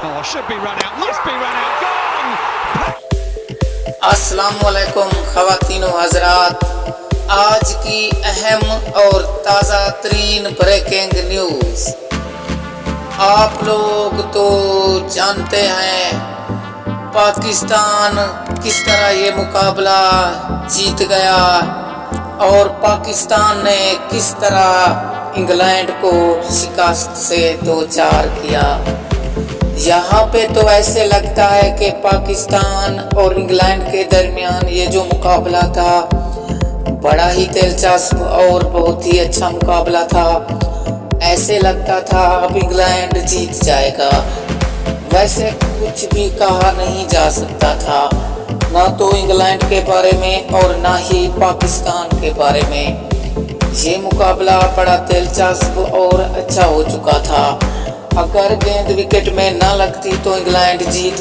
Oh, should be run out, must be run out, gone! السلام علیکم خواتین و حضرات، آج کی اہم اور تازہ ترین بریکنگ نیوز۔ آپ لوگ تو جانتے ہیں پاکستان کس طرح یہ مقابلہ جیت گیا اور پاکستان نے کس طرح انگلینڈ کو شکست سے دوچار کیا۔ یہاں پہ تو ایسے لگتا ہے کہ پاکستان اور انگلینڈ کے درمیان یہ جو مقابلہ تھا بڑا ہی دلچسپ اور بہت ہی اچھا مقابلہ تھا۔ ایسے لگتا تھا اب انگلینڈ جیت جائے گا، ویسے کچھ بھی کہا نہیں جا سکتا تھا، نہ تو انگلینڈ کے بارے میں اور نہ ہی پاکستان کے بارے میں۔ یہ مقابلہ بڑا دلچسپ اور اچھا ہو چکا تھا۔ اگر گیند وکٹ میں نہ لگتی تو انگلینڈ جیت